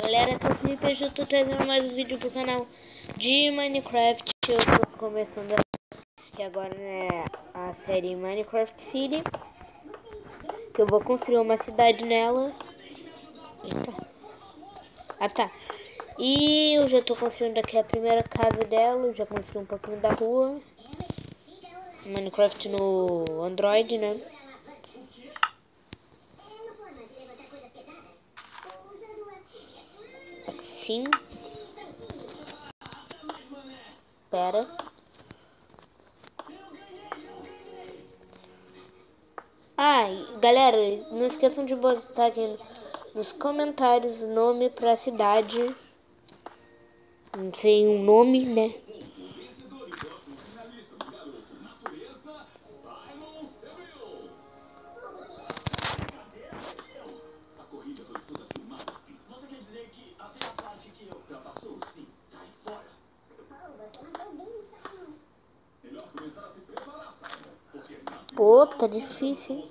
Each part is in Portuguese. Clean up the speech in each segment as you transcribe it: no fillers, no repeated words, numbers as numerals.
Galera, aqui é o Felipe, hoje eu tô trazendo mais um vídeo pro canal de Minecraft. Eu tô começando aqui agora, né, a série Minecraft City, que eu vou construir uma cidade nela. Eita. Ah, tá. E eu já tô construindo aqui a primeira casa dela, eu já construí um pouquinho da rua. Minecraft no Android, né? Assim. Pera. Galera, não esqueçam de botar aqui nos comentários o nome pra cidade. Não sei um nome, né? Pô, tá difícil, hein?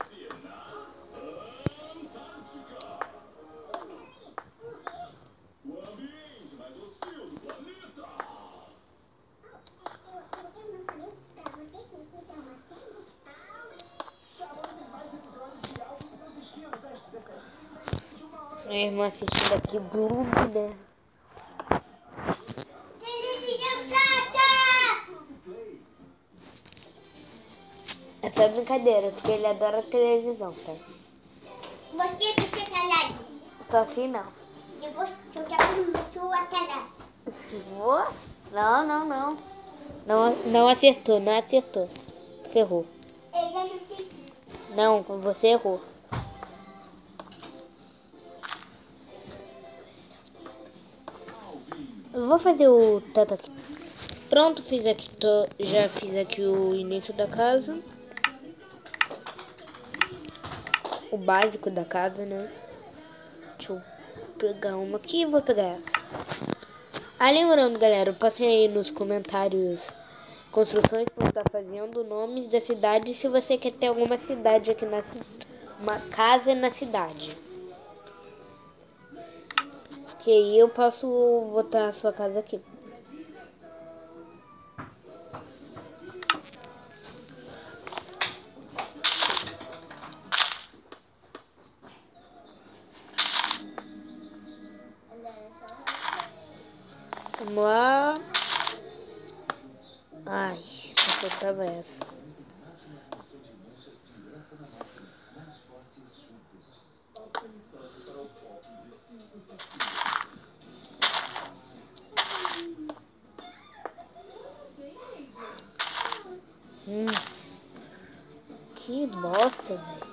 Minha irmã assistindo aqui Globo, né? Essa é brincadeira, porque ele adora televisão, tá? Você fica calado. Tô assim não. Eu vou jogar sua cara. Vou? Não. Não acertou, não acertou. Ferrou. Não, você errou. Eu vou fazer o teto aqui. Pronto, já fiz aqui o início da casa. O básico da casa, né? Deixa eu pegar uma aqui e vou pegar essa. Lembrando, galera, passem aí nos comentários construções que você está fazendo, nomes da cidade, se você quer ter alguma cidade aqui uma casa na cidade. Que aí eu posso botar a sua casa aqui. Vamos lá. Ai, só faltava essa. Que bosta, velho.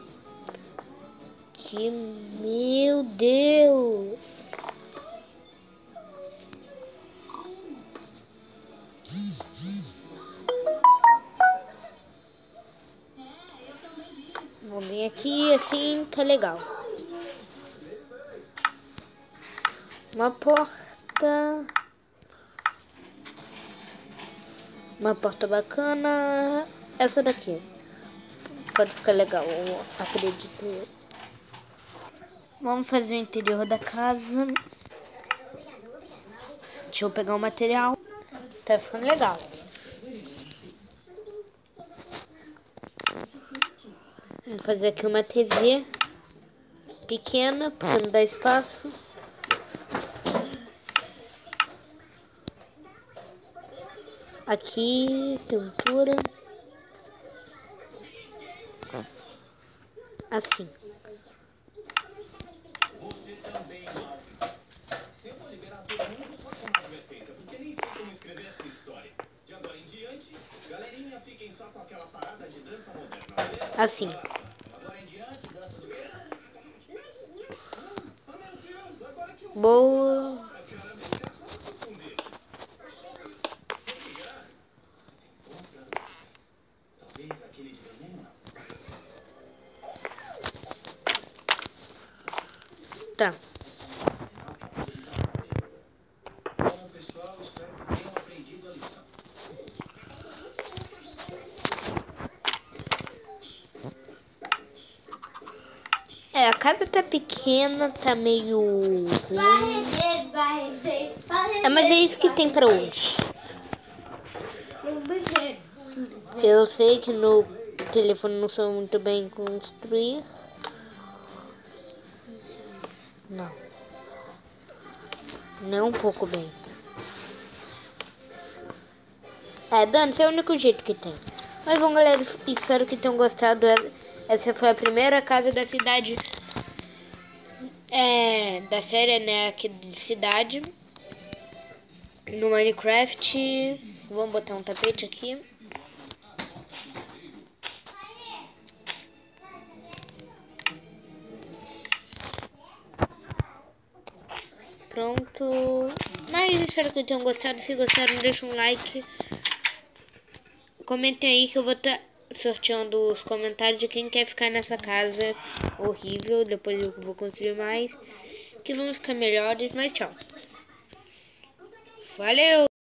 Meu Deus. Vamos vir aqui, assim, tá legal. Uma porta. Uma porta bacana. Essa daqui. Pode ficar legal, eu acredito eu. Vamos fazer o interior da casa. Deixa eu pegar o material. Tá ficando legal. Vamos fazer aqui uma TV pequena, para não dar espaço. Aqui, pintura. Assim. Assim. Boa. Tá. A casa tá pequena, tá meio ruim. Mas é isso que tem pra hoje. Eu sei que no telefone não sou muito bem construir. Não. Nem um pouco bem. Dane-se, é o único jeito que tem. Mas bom, galera, espero que tenham gostado. Essa foi a primeira casa da cidade. Da série, né, aqui de cidade. No Minecraft. Vamos botar um tapete aqui. Pronto. Mas espero que tenham gostado. Se gostaram, deixa um like. Comentem aí que eu vou estar sorteando os comentários de quem quer ficar nessa casa horrível. Depois eu vou construir mais, que vão ficar melhores. Mas tchau. Valeu!